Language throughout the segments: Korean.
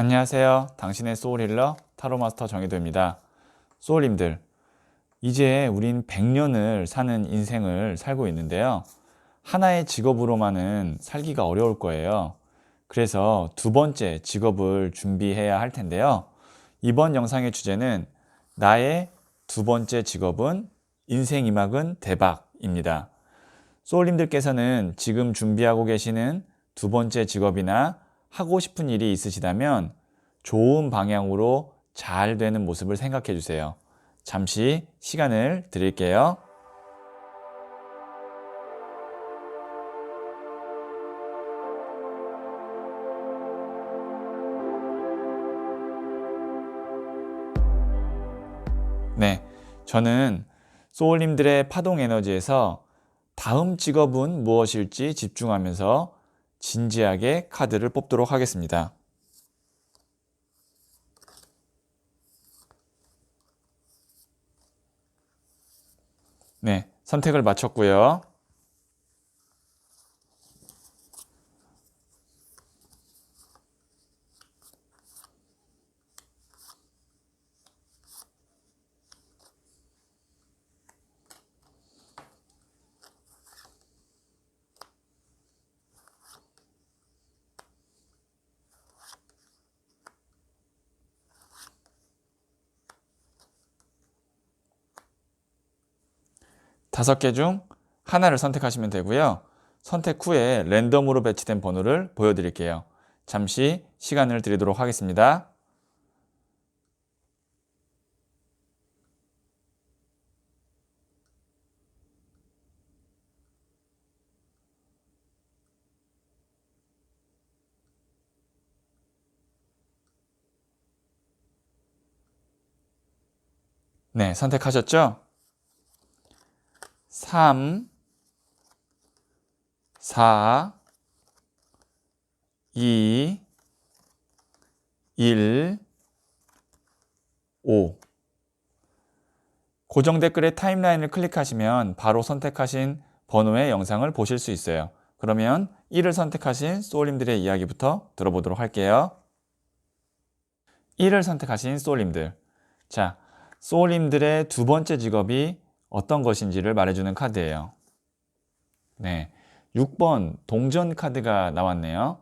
안녕하세요. 당신의 소울힐러 타로마스터 정혜도입니다. 소울님들, 이제 우린 100년을 사는 인생을 살고 있는데요. 하나의 직업으로만은 살기가 어려울 거예요. 그래서 두 번째 직업을 준비해야 할 텐데요. 이번 영상의 주제는 나의 두 번째 직업은 인생 이막은 대박입니다. 소울님들께서는 지금 준비하고 계시는 두 번째 직업이나 하고 싶은 일이 있으시다면 좋은 방향으로 잘 되는 모습을 생각해 주세요. 잠시 시간을 드릴게요. 네, 저는 소울님들의 파동 에너지에서 다음 직업은 무엇일지 집중하면서 진지하게 카드를 뽑도록 하겠습니다. 네, 선택을 마쳤고요. 다섯 개 중 하나를 선택하시면 되고요. 선택 후에 랜덤으로 배치된 번호를 보여드릴게요. 잠시 시간을 드리도록 하겠습니다. 네, 선택하셨죠? 3, 4, 2, 1, 5. 고정 댓글의 타임라인을 클릭하시면 바로 선택하신 번호의 영상을 보실 수 있어요. 그러면 1을 선택하신 소울님들의 이야기부터 들어보도록 할게요. 1을 선택하신 소울님들. 자, 소울님들의 두 번째 직업이 어떤 것인지를 말해주는 카드예요. 네, 6번 동전 카드가 나왔네요.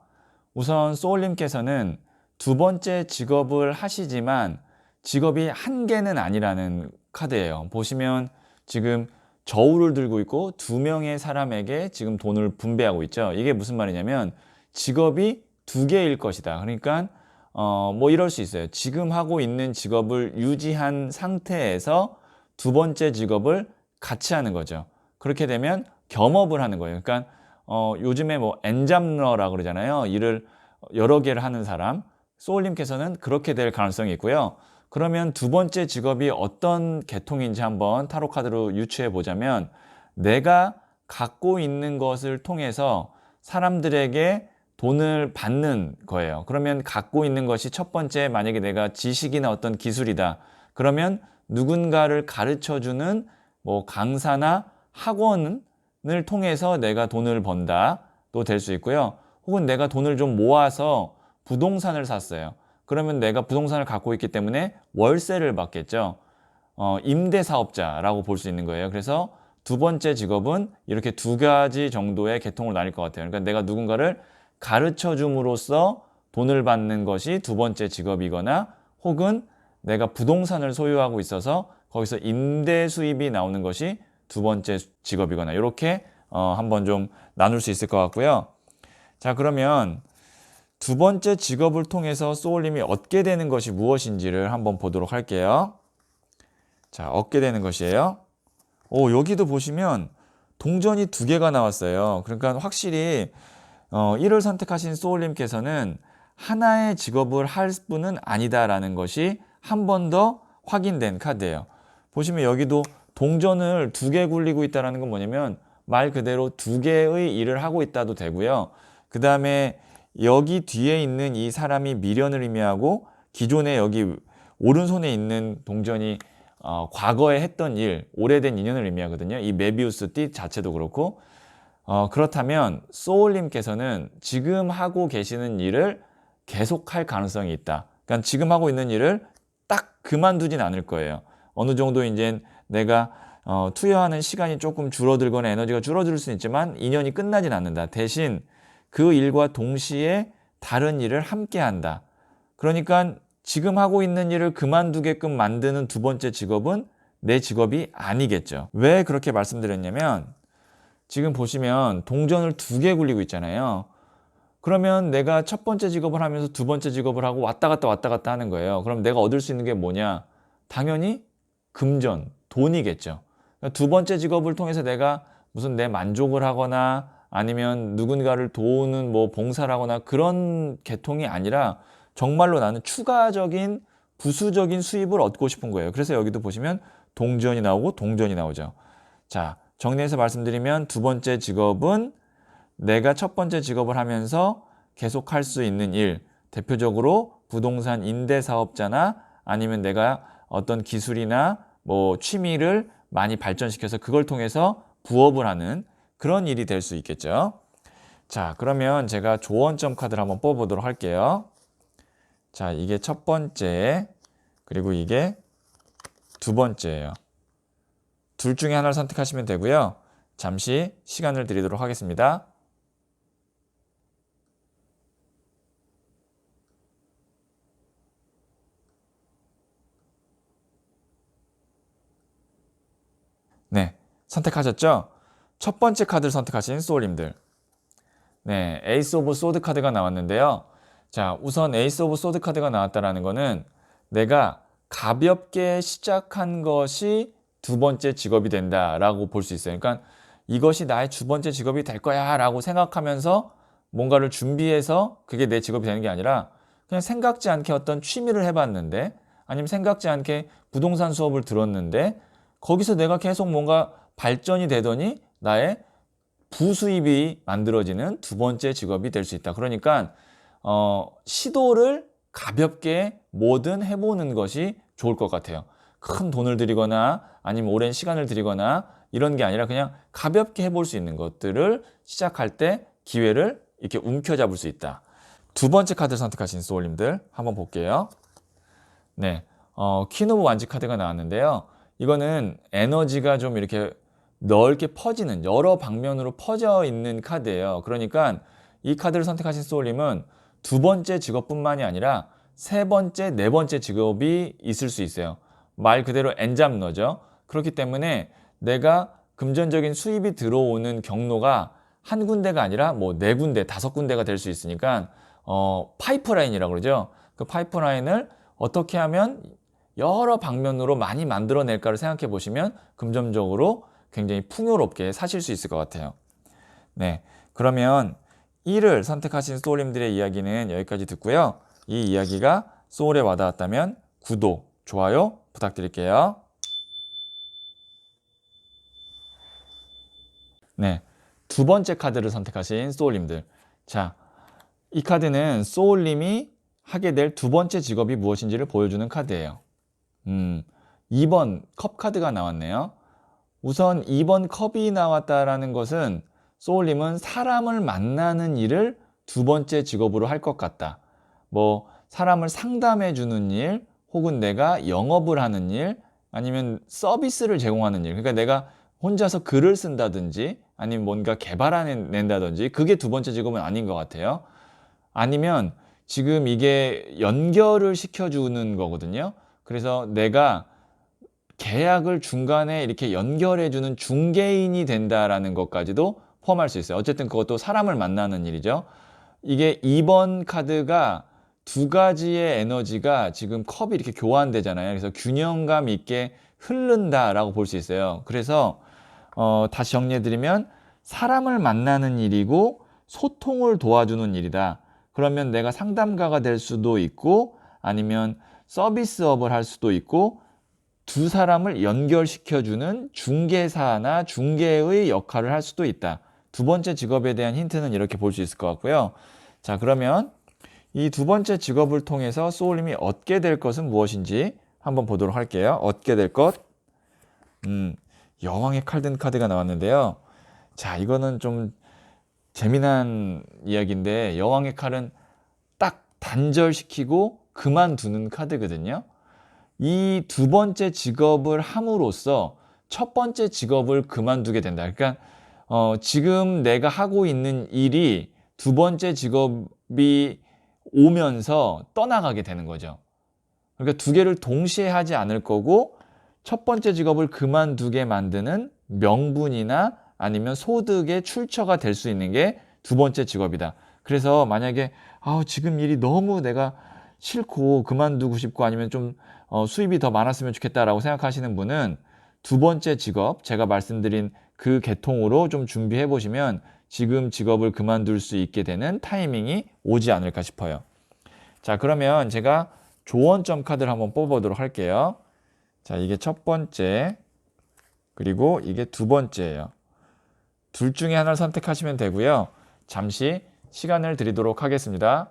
우선 소울님께서는 두 번째 직업을 하시지만 직업이 한 개는 아니라는 카드예요. 보시면 지금 저울을 들고 있고 두 명의 사람에게 지금 돈을 분배하고 있죠. 이게 무슨 말이냐면 직업이 두 개일 것이다. 그러니까 뭐 이럴 수 있어요. 지금 하고 있는 직업을 유지한 상태에서 두 번째 직업을 같이 하는 거죠. 그렇게 되면 겸업을 하는 거예요. 그러니까 요즘에 뭐 엔잡러라 그러잖아요. 일을 여러 개를 하는 사람. 소울님께서는 그렇게 될 가능성이 있고요. 그러면 두 번째 직업이 어떤 계통인지 한번 타로 카드로 유추해 보자면 내가 갖고 있는 것을 통해서 사람들에게 돈을 받는 거예요. 그러면 갖고 있는 것이 첫 번째, 만약에 내가 지식이나 어떤 기술이다. 그러면 누군가를 가르쳐 주는 뭐 강사나 학원을 통해서 내가 돈을 번다. 또 될 수 있고요. 혹은 내가 돈을 좀 모아서 부동산을 샀어요. 그러면 내가 부동산을 갖고 있기 때문에 월세를 받겠죠. 임대사업자라고 볼 수 있는 거예요. 그래서 두 번째 직업은 이렇게 두 가지 정도의 계통으로 나뉠 것 같아요. 그러니까 내가 누군가를 가르쳐 줌으로써 돈을 받는 것이 두 번째 직업이거나 혹은 내가 부동산을 소유하고 있어서 거기서 임대 수입이 나오는 것이 두 번째 직업이거나 이렇게 한번 좀 나눌 수 있을 것 같고요. 자, 그러면 두 번째 직업을 통해서 소울님이 얻게 되는 것이 무엇인지를 한번 보도록 할게요. 자, 얻게 되는 것이에요. 여기도 보시면 동전이 두 개가 나왔어요. 그러니까 확실히 1을 선택하신 소울님께서는 하나의 직업을 할 분은 아니다라는 것이 한 번 더 확인된 카드예요. 보시면 여기도 동전을 두 개 굴리고 있다는 건 뭐냐면 말 그대로 두 개의 일을 하고 있다도 되고요. 그 다음에 여기 뒤에 있는 이 사람이 미련을 의미하고 기존에 여기 오른손에 있는 동전이 과거에 했던 일, 오래된 인연을 의미하거든요. 이 메비우스 띠 자체도 그렇고 그렇다면 소울님께서는 지금 하고 계시는 일을 계속할 가능성이 있다. 그러니까 지금 하고 있는 일을 딱 그만두진 않을 거예요. 어느 정도 이제 내가 투여하는 시간이 조금 줄어들거나 에너지가 줄어들 수는 있지만 2년이 끝나진 않는다. 대신 그 일과 동시에 다른 일을 함께 한다. 그러니까 지금 하고 있는 일을 그만두게끔 만드는 두 번째 직업은 내 직업이 아니겠죠. 왜 그렇게 말씀드렸냐면 지금 보시면 동전을 두 개 굴리고 있잖아요. 그러면 내가 첫 번째 직업을 하면서 두 번째 직업을 하고 왔다 갔다 하는 거예요. 그럼 내가 얻을 수 있는 게 뭐냐? 당연히 금전, 돈이겠죠. 그러니까 두 번째 직업을 통해서 내가 무슨 내 만족을 하거나 아니면 누군가를 도우는 뭐 봉사를 하거나 그런 계통이 아니라 정말로 나는 추가적인 부수적인 수입을 얻고 싶은 거예요. 그래서 여기도 보시면 동전이 나오고 동전이 나오죠. 자, 정리해서 말씀드리면 두 번째 직업은 내가 첫 번째 직업을 하면서 계속 할 수 있는 일, 대표적으로 부동산 임대 사업자나 아니면 내가 어떤 기술이나 뭐 취미를 많이 발전시켜서 그걸 통해서 부업을 하는 그런 일이 될 수 있겠죠. 자, 그러면 제가 조언점 카드를 한번 뽑아보도록 할게요. 자, 이게 첫 번째, 그리고 이게 두 번째예요. 둘 중에 하나를 선택하시면 되고요. 잠시 시간을 드리도록 하겠습니다. 네, 선택하셨죠? 첫 번째 카드를 선택하신 소울님들. 네, 에이스 오브 소드 카드가 나왔는데요. 자, 우선 에이스 오브 소드 카드가 나왔다라는 거는 내가 가볍게 시작한 것이 두 번째 직업이 된다라고 볼 수 있어요. 그러니까 이것이 나의 두 번째 직업이 될 거야 라고 생각하면서 뭔가를 준비해서 그게 내 직업이 되는 게 아니라 그냥 생각지 않게 어떤 취미를 해봤는데 아니면 생각지 않게 부동산 수업을 들었는데 거기서 내가 계속 뭔가 발전이 되더니 나의 부수입이 만들어지는 두 번째 직업이 될 수 있다. 그러니까 시도를 가볍게 뭐든 해보는 것이 좋을 것 같아요. 큰 돈을 들이거나 아니면 오랜 시간을 들이거나 이런 게 아니라 그냥 가볍게 해볼 수 있는 것들을 시작할 때 기회를 이렇게 움켜잡을 수 있다. 두 번째 카드 선택하신 소울님들 한번 볼게요. 네, 퀸 오브 완지 카드가 나왔는데요. 이거는 에너지가 좀 이렇게 넓게 퍼지는 여러 방면으로 퍼져 있는 카드예요. 그러니까 이 카드를 선택하신 소울님은 두 번째 직업뿐만이 아니라 세 번째, 네 번째 직업이 있을 수 있어요. 말 그대로 엔잡러죠. 그렇기 때문에 내가 금전적인 수입이 들어오는 경로가 한 군데가 아니라 뭐 네 군데, 다섯 군데가 될 수 있으니까 파이프라인이라고 그러죠. 그 파이프라인을 어떻게 하면 여러 방면으로 많이 만들어낼까를 생각해 보시면 금전적으로 굉장히 풍요롭게 사실 수 있을 것 같아요. 네, 그러면 1을 선택하신 소울님들의 이야기는 여기까지 듣고요. 이 이야기가 소울에 와닿았다면 구독, 좋아요 부탁드릴게요. 네, 두 번째 카드를 선택하신 소울님들. 자, 이 카드는 소울님이 하게 될 두 번째 직업이 무엇인지를 보여주는 카드예요. 2번 컵 카드가 나왔네요. 우선 2번 컵이 나왔다라는 것은 소울님은 사람을 만나는 일을 두 번째 직업으로 할 것 같다. 뭐 사람을 상담해 주는 일, 혹은 내가 영업을 하는 일, 아니면 서비스를 제공하는 일. 그러니까 내가 혼자서 글을 쓴다든지 아니면 뭔가 개발해낸다든지 그게 두 번째 직업은 아닌 것 같아요. 아니면 지금 이게 연결을 시켜주는 거거든요. 그래서 내가 계약을 중간에 이렇게 연결해주는 중개인이 된다라는 것까지도 포함할 수 있어요. 어쨌든 그것도 사람을 만나는 일이죠. 이게 2번 카드가 두 가지의 에너지가 지금 컵이 이렇게 교환되잖아요. 그래서 균형감 있게 흐른다라고 볼 수 있어요. 그래서 다시 정리해드리면 사람을 만나는 일이고 소통을 도와주는 일이다. 그러면 내가 상담가가 될 수도 있고 아니면 서비스업을 할 수도 있고 두 사람을 연결시켜주는 중개사나 중개의 역할을 할 수도 있다. 두 번째 직업에 대한 힌트는 이렇게 볼 수 있을 것 같고요. 자, 그러면 이 두 번째 직업을 통해서 소울님이 얻게 될 것은 무엇인지 한번 보도록 할게요. 얻게 될 것. 여왕의 칼 든 카드가 나왔는데요. 자, 이거는 좀 재미난 이야기인데 여왕의 칼은 딱 단절시키고 그만두는 카드거든요. 이 두 번째 직업을 함으로써 첫 번째 직업을 그만두게 된다. 그러니까 지금 내가 하고 있는 일이 두 번째 직업이 오면서 떠나가게 되는 거죠. 그러니까 두 개를 동시에 하지 않을 거고 첫 번째 직업을 그만두게 만드는 명분이나 아니면 소득의 출처가 될 수 있는 게 두 번째 직업이다. 그래서 만약에 지금 일이 너무 내가 싫고 그만두고 싶고 아니면 좀 수입이 더 많았으면 좋겠다라고 생각하시는 분은 두 번째 직업, 제가 말씀드린 그 계통으로 좀 준비해 보시면 지금 직업을 그만둘 수 있게 되는 타이밍이 오지 않을까 싶어요. 자, 그러면 제가 조언점 카드를 한번 뽑아보도록 할게요. 자, 이게 첫 번째, 그리고 이게 두 번째예요. 둘 중에 하나를 선택하시면 되고요. 잠시 시간을 드리도록 하겠습니다.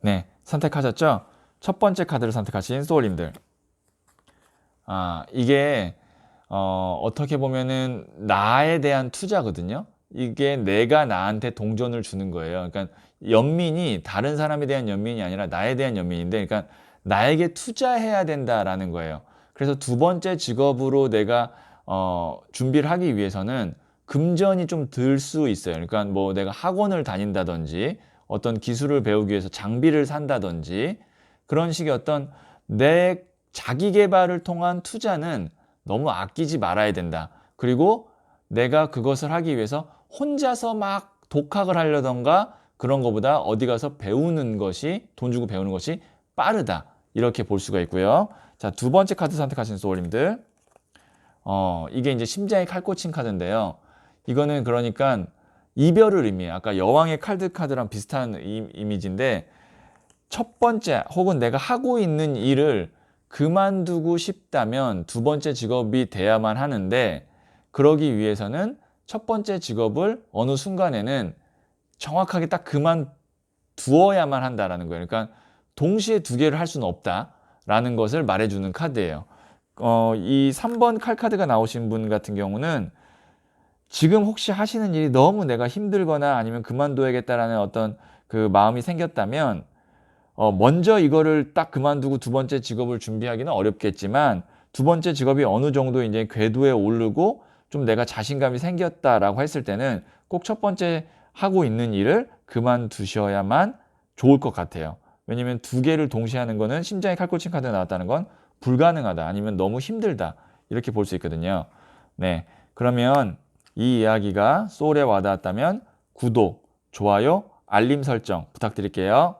네, 선택하셨죠? 첫 번째 카드를 선택하신 소울님들. 이게 어떻게 보면은 나에 대한 투자거든요. 이게 내가 나한테 동전을 주는 거예요. 그러니까 연민이 다른 사람에 대한 연민이 아니라 나에 대한 연민인데, 그러니까 나에게 투자해야 된다라는 거예요. 그래서 두 번째 직업으로 내가 준비를 하기 위해서는 금전이 좀 들 수 있어요. 그러니까 뭐 내가 학원을 다닌다든지 어떤 기술을 배우기 위해서 장비를 산다든지 그런 식의 어떤 내 자기 개발을 통한 투자는 너무 아끼지 말아야 된다. 그리고 내가 그것을 하기 위해서 혼자서 막 독학을 하려던가 그런 것보다 어디 가서 배우는 것이, 돈 주고 배우는 것이 빠르다. 이렇게 볼 수가 있고요. 자, 두 번째 카드 선택하신 소울님들. 이게 이제 심장이 칼꽂힌 카드인데요. 이거는 그러니까 이별을 의미해요. 아까 여왕의 카드랑 비슷한 이미지인데 첫 번째 혹은 내가 하고 있는 일을 그만두고 싶다면 두 번째 직업이 돼야만 하는데 그러기 위해서는 첫 번째 직업을 어느 순간에는 정확하게 딱 그만두어야만 한다라는 거예요. 그러니까 동시에 두 개를 할 수는 없다라는 것을 말해주는 카드예요. 이 3번 칼카드가 나오신 분 같은 경우는 지금 혹시 하시는 일이 너무 내가 힘들거나 아니면 그만둬야겠다라는 어떤 그 마음이 생겼다면 먼저 이거를 딱 그만두고 두 번째 직업을 준비하기는 어렵겠지만 두 번째 직업이 어느 정도 이제 궤도에 오르고 좀 내가 자신감이 생겼다라고 했을 때는 꼭 첫 번째 하고 있는 일을 그만두셔야만 좋을 것 같아요. 왜냐면 두 개를 동시에 하는 거는 심장에 칼꽂힌 카드가 나왔다는 건 불가능하다 아니면 너무 힘들다 이렇게 볼 수 있거든요. 네, 그러면 이 이야기가 소울에 와닿았다면 구독, 좋아요, 알림 설정 부탁드릴게요.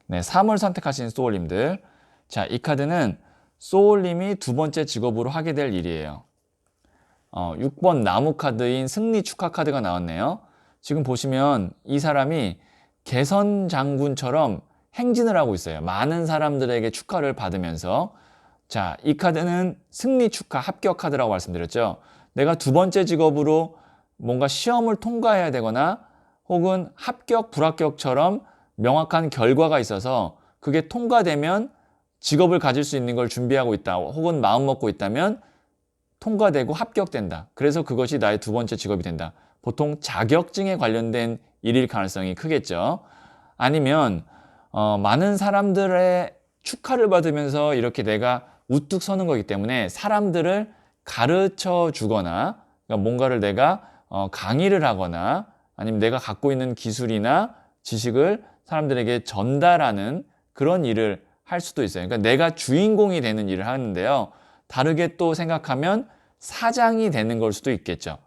네, 3을 선택하신 소울님들. 자, 이 카드는 소울님이 두 번째 직업으로 하게 될 일이에요. 6번 나무 카드인 승리 축하 카드가 나왔네요. 지금 보시면 이 사람이 개선 장군처럼 행진을 하고 있어요. 많은 사람들에게 축하를 받으면서. 자, 이 카드는 승리 축하 합격 카드라고 말씀드렸죠. 내가 두 번째 직업으로 뭔가 시험을 통과해야 되거나 혹은 합격, 불합격처럼 명확한 결과가 있어서 그게 통과되면 직업을 가질 수 있는 걸 준비하고 있다. 혹은 마음 먹고 있다면 통과되고 합격된다. 그래서 그것이 나의 두 번째 직업이 된다. 보통 자격증에 관련된 일일 가능성이 크겠죠. 아니면 많은 사람들의 축하를 받으면서 이렇게 내가 우뚝 서는 거기 때문에 사람들을 가르쳐 주거나 그러니까 뭔가를 내가 강의를 하거나 아니면 내가 갖고 있는 기술이나 지식을 사람들에게 전달하는 그런 일을 할 수도 있어요. 그러니까 내가 주인공이 되는 일을 하는데요. 다르게 또 생각하면 사장이 되는 걸 수도 있겠죠.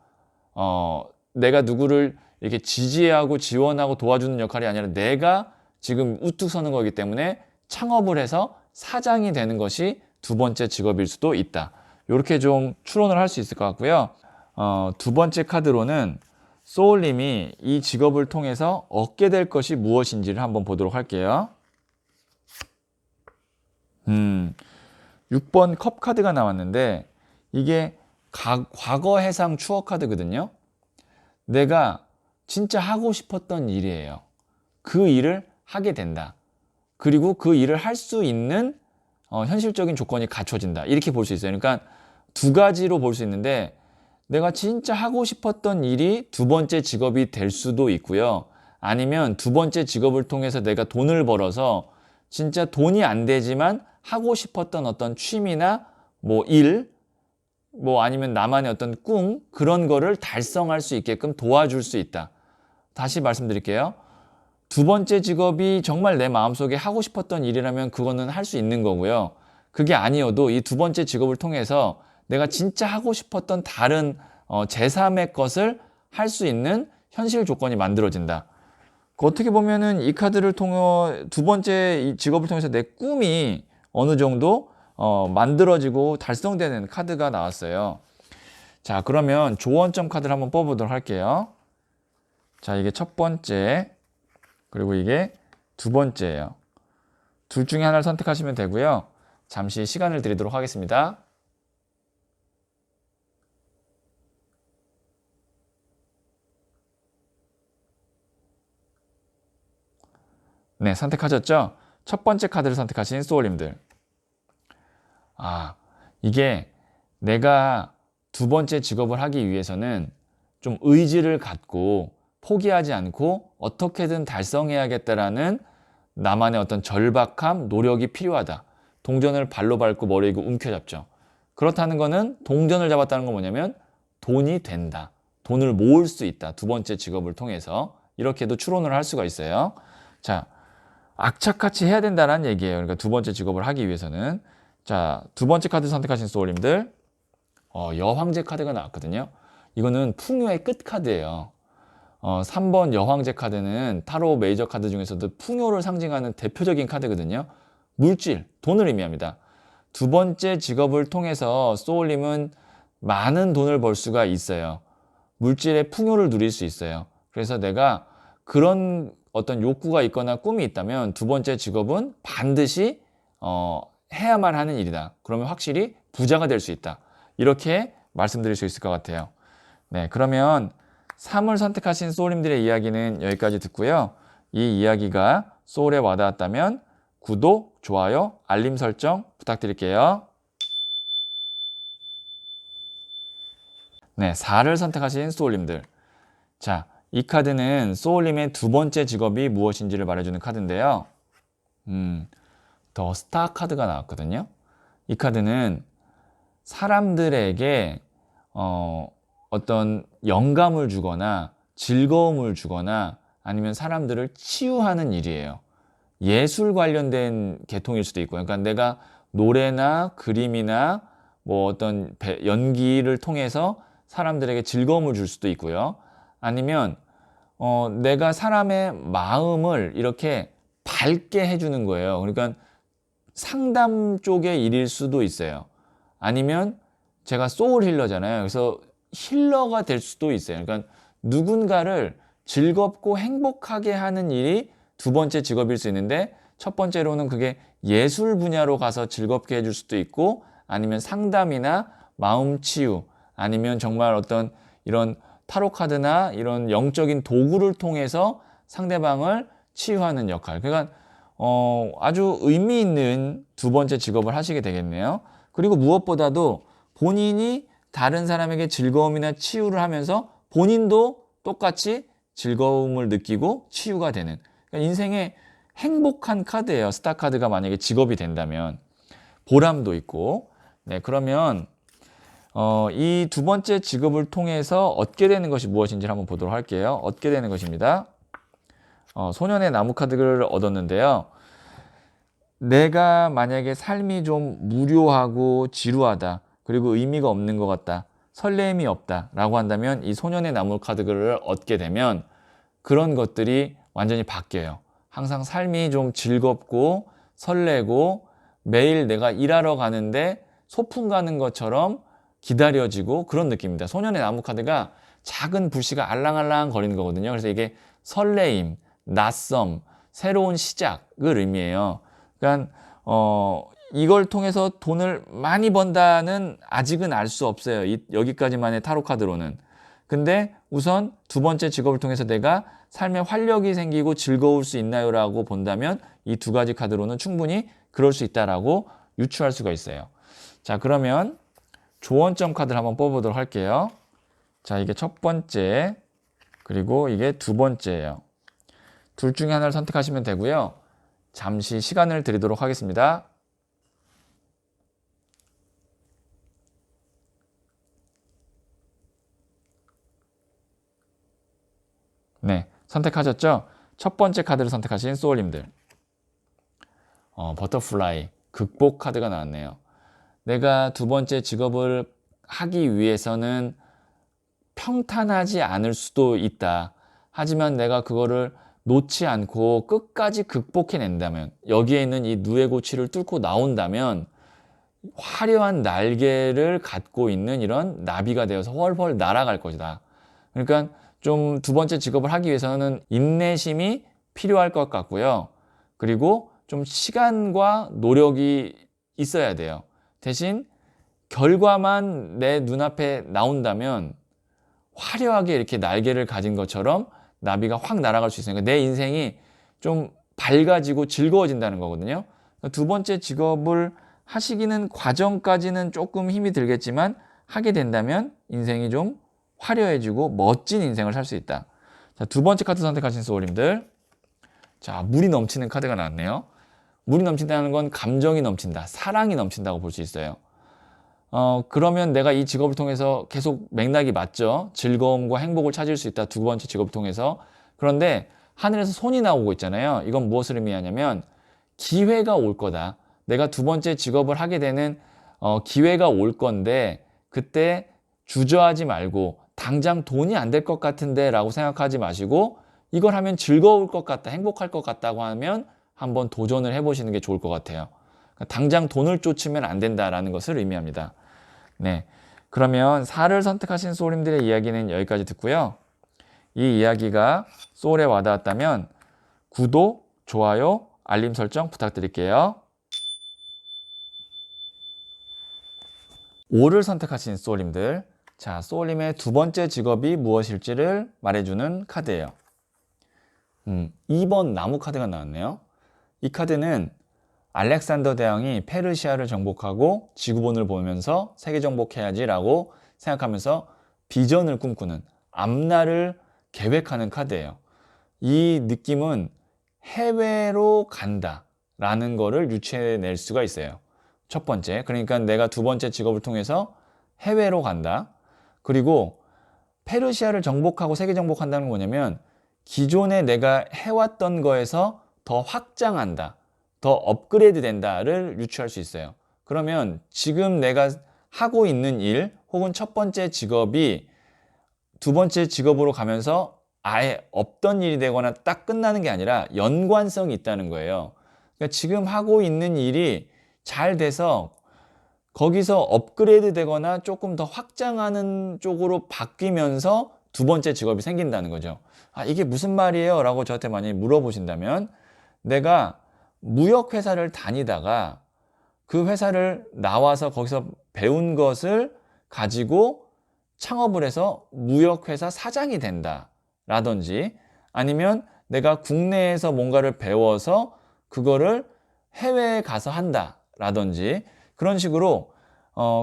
내가 누구를 이렇게 지지하고 지원하고 도와주는 역할이 아니라 내가 지금 우뚝 서는 거기 때문에 창업을 해서 사장이 되는 것이 두 번째 직업일 수도 있다. 이렇게 좀 추론을 할 수 있을 것 같고요. 두 번째 카드로는 소울님이 이 직업을 통해서 얻게 될 것이 무엇인지를 한번 보도록 할게요. 6번 컵 카드가 나왔는데 이게 과거 해상 추억 카드거든요. 내가 진짜 하고 싶었던 일이에요. 그 일을 하게 된다. 그리고 그 일을 할 수 있는 현실적인 조건이 갖춰진다. 이렇게 볼 수 있어요. 그러니까 두 가지로 볼 수 있는데 내가 진짜 하고 싶었던 일이 두 번째 직업이 될 수도 있고요. 아니면 두 번째 직업을 통해서 내가 돈을 벌어서 진짜 돈이 안 되지만 하고 싶었던 어떤 취미나 뭐 일, 뭐 아니면 나만의 어떤 꿈, 그런 거를 달성할 수 있게끔 도와줄 수 있다. 다시 말씀드릴게요. 두 번째 직업이 정말 내 마음속에 하고 싶었던 일이라면 그거는 할 수 있는 거고요. 그게 아니어도 이 두 번째 직업을 통해서 내가 진짜 하고 싶었던 다른 제3의 것을 할 수 있는 현실 조건이 만들어진다. 어떻게 보면은 이 카드를 통해 두 번째 이 직업을 통해서 내 꿈이 어느 정도 만들어지고 달성되는 카드가 나왔어요. 자, 그러면 조언점 카드를 한번 뽑아보도록 할게요. 자, 이게 첫 번째, 그리고 이게 두 번째예요. 둘 중에 하나를 선택하시면 되고요. 잠시 시간을 드리도록 하겠습니다. 네, 선택하셨죠? 첫 번째 카드를 선택하신 소울님들. 이게 내가 두 번째 직업을 하기 위해서는 좀 의지를 갖고 포기하지 않고 어떻게든 달성해야겠다라는 나만의 어떤 절박함, 노력이 필요하다. 동전을 발로 밟고 머리고 움켜잡죠. 그렇다는 거는 동전을 잡았다는 건 뭐냐면 돈이 된다. 돈을 모을 수 있다. 두 번째 직업을 통해서. 이렇게도 추론을 할 수가 있어요. 자, 악착같이 해야 된다는 얘기예요. 그러니까 두 번째 직업을 하기 위해서는. 자, 두 번째 카드 선택하신 소울님들, 여황제 카드가 나왔거든요. 이거는 풍요의 끝 카드예요. 3번 여황제 카드는 타로 메이저 카드 중에서도 풍요를 상징하는 대표적인 카드거든요. 물질, 돈을 의미합니다. 두 번째 직업을 통해서 소울님은 많은 돈을 벌 수가 있어요. 물질의 풍요를 누릴 수 있어요. 그래서 내가 그런 어떤 욕구가 있거나 꿈이 있다면 두 번째 직업은 반드시 해야만 하는 일이다. 그러면 확실히 부자가 될 수 있다. 이렇게 말씀드릴 수 있을 것 같아요. 네, 그러면 3을 선택하신 소울님들의 이야기는 여기까지 듣고요. 이 이야기가 소울에 와닿았다면 구독, 좋아요, 알림 설정 부탁드릴게요. 네, 4를 선택하신 소울님들. 자, 이 카드는 소울님의 두 번째 직업이 무엇인지를 말해주는 카드인데요. 더 스타 카드가 나왔거든요. 이 카드는 사람들에게 어떤 영감을 주거나 즐거움을 주거나 아니면 사람들을 치유하는 일이에요. 예술 관련된 계통일 수도 있고, 그러니까 내가 노래나 그림이나 뭐 어떤 연기를 통해서 사람들에게 즐거움을 줄 수도 있고요. 아니면 내가 사람의 마음을 이렇게 밝게 해주는 거예요. 그러니까 상담 쪽의 일일 수도 있어요. 아니면 제가 소울 힐러잖아요. 그래서 힐러가 될 수도 있어요. 그러니까 누군가를 즐겁고 행복하게 하는 일이 두 번째 직업일 수 있는데, 첫 번째로는 그게 예술 분야로 가서 즐겁게 해줄 수도 있고, 아니면 상담이나 마음 치유, 아니면 정말 어떤 이런 타로 카드나 이런 영적인 도구를 통해서 상대방을 치유하는 역할. 그러니까 아주 의미 있는 두 번째 직업을 하시게 되겠네요. 그리고 무엇보다도 본인이 다른 사람에게 즐거움이나 치유를 하면서 본인도 똑같이 즐거움을 느끼고 치유가 되는, 그러니까 인생의 행복한 카드예요. 스타 카드가 만약에 직업이 된다면 보람도 있고. 네, 그러면 이 두 번째 직업을 통해서 얻게 되는 것이 무엇인지 한번 보도록 할게요. 얻게 되는 것입니다. 소년의 나무 카드를 얻었는데요. 내가 만약에 삶이 좀 무료하고 지루하다, 그리고 의미가 없는 것 같다, 설렘이 없다 라고 한다면 이 소년의 나무 카드를 얻게 되면 그런 것들이 완전히 바뀌어요. 항상 삶이 좀 즐겁고 설레고 매일 내가 일하러 가는데 소풍 가는 것처럼 기다려지고 그런 느낌입니다. 소년의 나무 카드가 작은 불씨가 알랑알랑 거리는 거거든요. 그래서 이게 설레임, 낯섦, 새로운 시작을 의미해요. 그러니까 이걸 통해서 돈을 많이 번다는 아직은 알 수 없어요. 여기까지만의 타로 카드로는. 근데 우선 두 번째 직업을 통해서 내가 삶에 활력이 생기고 즐거울 수 있나요? 라고 본다면 이 두 가지 카드로는 충분히 그럴 수 있다라고 유추할 수가 있어요. 자, 그러면 조언점 카드를 한번 뽑아보도록 할게요. 자, 이게 첫 번째, 그리고 이게 두 번째예요. 둘 중에 하나를 선택하시면 되고요. 잠시 시간을 드리도록 하겠습니다. 네, 선택하셨죠? 첫 번째 카드를 선택하신 소울님들. 버터플라이, 극복 카드가 나왔네요. 내가 두 번째 직업을 하기 위해서는 평탄하지 않을 수도 있다. 하지만 내가 그거를 놓지 않고 끝까지 극복해낸다면, 여기에 있는 이 누에 고치를 뚫고 나온다면 화려한 날개를 갖고 있는 이런 나비가 되어서 훨훨 날아갈 것이다. 그러니까 좀 두 번째 직업을 하기 위해서는 인내심이 필요할 것 같고요. 그리고 좀 시간과 노력이 있어야 돼요. 대신 결과만 내 눈앞에 나온다면 화려하게 이렇게 날개를 가진 것처럼 나비가 확 날아갈 수 있으니까 내 인생이 좀 밝아지고 즐거워진다는 거거든요. 두 번째 직업을 하시기는 과정까지는 조금 힘이 들겠지만 하게 된다면 인생이 좀 화려해지고 멋진 인생을 살 수 있다. 자, 두 번째 카드 선택하신 소울님들. 자, 물이 넘치는 카드가 나왔네요. 물이 넘친다는 건 감정이 넘친다, 사랑이 넘친다고 볼 수 있어요. 그러면 내가 이 직업을 통해서 계속 맥락이 맞죠? 즐거움과 행복을 찾을 수 있다. 두 번째 직업을 통해서. 그런데 하늘에서 손이 나오고 있잖아요. 이건 무엇을 의미하냐면 기회가 올 거다. 내가 두 번째 직업을 하게 되는 기회가 올 건데 그때 주저하지 말고 당장 돈이 안 될 것 같은데 라고 생각하지 마시고 이걸 하면 즐거울 것 같다, 행복할 것 같다고 하면 한번 도전을 해보시는 게 좋을 것 같아요. 당장 돈을 쫓으면 안 된다라는 것을 의미합니다. 네, 그러면 4를 선택하신 소울님들의 이야기는 여기까지 듣고요. 이 이야기가 소울에 와닿았다면 구독, 좋아요, 알림 설정 부탁드릴게요. 5를 선택하신 소울님들. 자, 소울님의 두 번째 직업이 무엇일지를 말해주는 카드예요. 2번 나무 카드가 나왔네요. 이 카드는 알렉산더 대왕이 페르시아를 정복하고 지구본을 보면서 세계 정복해야지 라고 생각하면서 비전을 꿈꾸는, 앞날을 계획하는 카드예요. 이 느낌은 해외로 간다 라는 거를 유추해낼 수가 있어요. 첫 번째, 그러니까 내가 두 번째 직업을 통해서 해외로 간다. 그리고 페르시아를 정복하고 세계 정복한다는 건 뭐냐면 기존에 내가 해왔던 거에서 더 확장한다, 더 업그레이드 된다를 유추할 수 있어요. 그러면 지금 내가 하고 있는 일 혹은 첫 번째 직업이 두 번째 직업으로 가면서 아예 없던 일이 되거나 딱 끝나는 게 아니라 연관성이 있다는 거예요. 그러니까 지금 하고 있는 일이 잘 돼서 거기서 업그레이드 되거나 조금 더 확장하는 쪽으로 바뀌면서 두 번째 직업이 생긴다는 거죠. 아, 이게 무슨 말이에요? 라고 저한테 많이 물어보신다면 내가 무역회사를 다니다가 그 회사를 나와서 거기서 배운 것을 가지고 창업을 해서 무역회사 사장이 된다 라든지, 아니면 내가 국내에서 뭔가를 배워서 그거를 해외에 가서 한다 라든지, 그런 식으로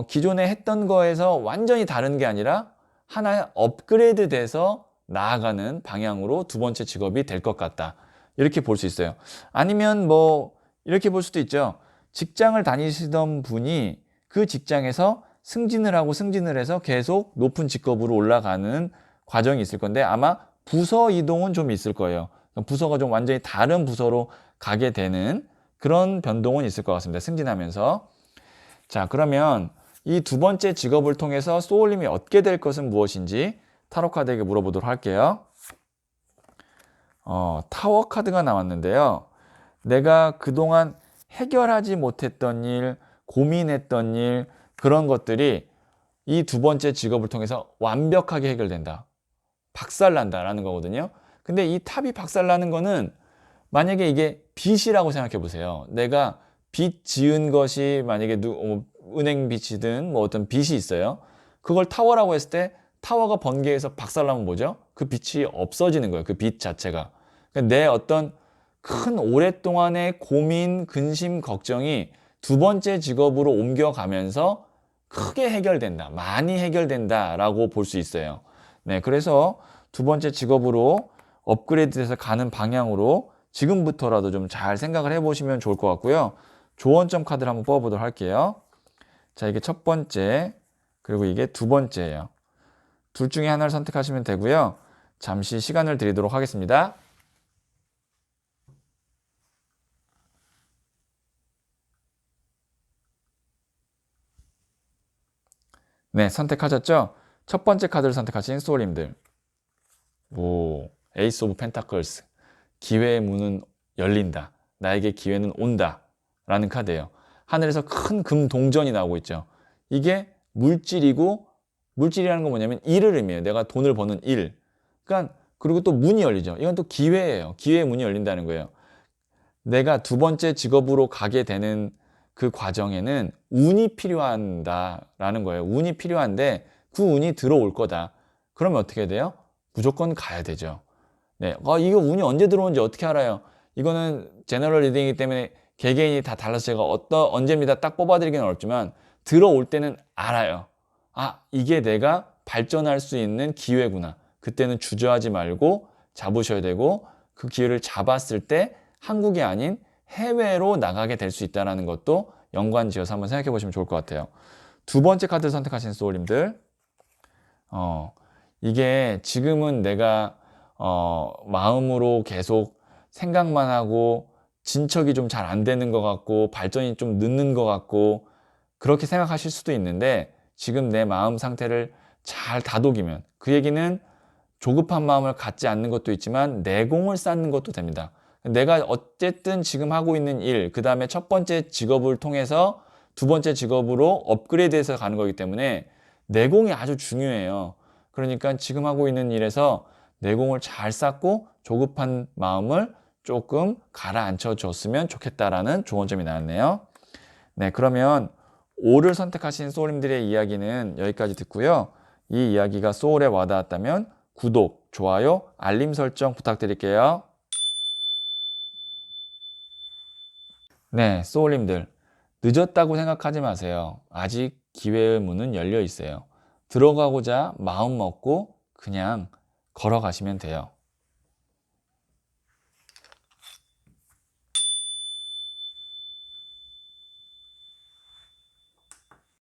기존에 했던 거에서 완전히 다른 게 아니라 하나 업그레이드 돼서 나아가는 방향으로 두 번째 직업이 될 것 같다, 이렇게 볼 수 있어요. 아니면 뭐 이렇게 볼 수도 있죠. 직장을 다니시던 분이 그 직장에서 승진을 하고 승진을 해서 계속 높은 직급으로 올라가는 과정이 있을 건데 아마 부서 이동은 좀 있을 거예요. 부서가 좀 완전히 다른 부서로 가게 되는 그런 변동은 있을 것 같습니다. 승진하면서. 자, 그러면 이 두 번째 직업을 통해서 소울님이 얻게 될 것은 무엇인지 타로 카드에게 물어보도록 할게요. 타워 카드가 나왔는데요. 내가 그동안 해결하지 못했던 일, 고민했던 일, 그런 것들이 이 두 번째 직업을 통해서 완벽하게 해결된다, 박살난다라는 거거든요. 근데 이 탑이 박살나는 거는 만약에 이게 빚이라고 생각해 보세요. 내가 빚 지은 것이 만약에 은행 빚이든 뭐 어떤 빚이 있어요. 그걸 타워라고 했을 때 타워가 번개에서 박살나면 뭐죠? 그 빛이 없어지는 거예요. 그 빛 자체가. 그러니까 내 어떤 큰 오랫동안의 고민, 근심, 걱정이 두 번째 직업으로 옮겨가면서 크게 해결된다. 많이 해결된다라고 볼 수 있어요. 네, 그래서 두 번째 직업으로 업그레이드돼서 가는 방향으로 지금부터라도 좀 잘 생각을 해보시면 좋을 것 같고요. 조언점 카드를 한번 뽑아보도록 할게요. 자, 이게 첫 번째, 그리고 이게 두 번째예요. 둘 중에 하나를 선택하시면 되고요. 잠시 시간을 드리도록 하겠습니다. 네, 선택하셨죠? 첫 번째 카드를 선택하신 소울님들. 오, 에이스 오브 펜타클스. 기회의 문은 열린다. 나에게 기회는 온다. 라는 카드예요. 하늘에서 큰 금 동전이 나오고 있죠. 이게 물질이고, 물질이라는 건 뭐냐면 일을 의미해요. 내가 돈을 버는 일. 그러니까 그리고 또 문이 열리죠. 이건 또 기회예요. 기회의 문이 열린다는 거예요. 내가 두 번째 직업으로 가게 되는 그 과정에는 운이 필요한다라는 거예요. 운이 필요한데 그 운이 들어올 거다. 그러면 어떻게 돼요? 무조건 가야 되죠. 네, 이거 운이 언제 들어오는지 어떻게 알아요? 이거는 제너럴 리딩이기 때문에 개개인이 다 달라서 제가 언제입니다 딱 뽑아드리기는 어렵지만 들어올 때는 알아요. 아, 이게 내가 발전할 수 있는 기회구나. 그때는 주저하지 말고 잡으셔야 되고 그 기회를 잡았을 때 한국이 아닌 해외로 나가게 될 수 있다는 것도 연관지어서 한번 생각해 보시면 좋을 것 같아요. 두 번째 카드 선택하신 소울님들, 이게 지금은 내가 마음으로 계속 생각만 하고 진척이 좀 잘 안 되는 것 같고 발전이 좀 늦는 것 같고 그렇게 생각하실 수도 있는데 지금 내 마음 상태를 잘 다독이면 그 얘기는 조급한 마음을 갖지 않는 것도 있지만 내공을 쌓는 것도 됩니다. 내가 어쨌든 지금 하고 있는 일, 그 다음에 첫 번째 직업을 통해서 두 번째 직업으로 업그레이드해서 가는 거기 때문에 내공이 아주 중요해요. 그러니까 지금 하고 있는 일에서 내공을 잘 쌓고 조급한 마음을 조금 가라앉혀 줬으면 좋겠다라는 조언점이 나왔네요. 네, 그러면 5를 선택하신 소울님들의 이야기는 여기까지 듣고요. 이 이야기가 소울에 와닿았다면 구독, 좋아요, 알림 설정 부탁드릴게요. 네, 소울님들. 늦었다고 생각하지 마세요. 아직 기회의 문은 열려 있어요. 들어가고자 마음 먹고 그냥 걸어가시면 돼요.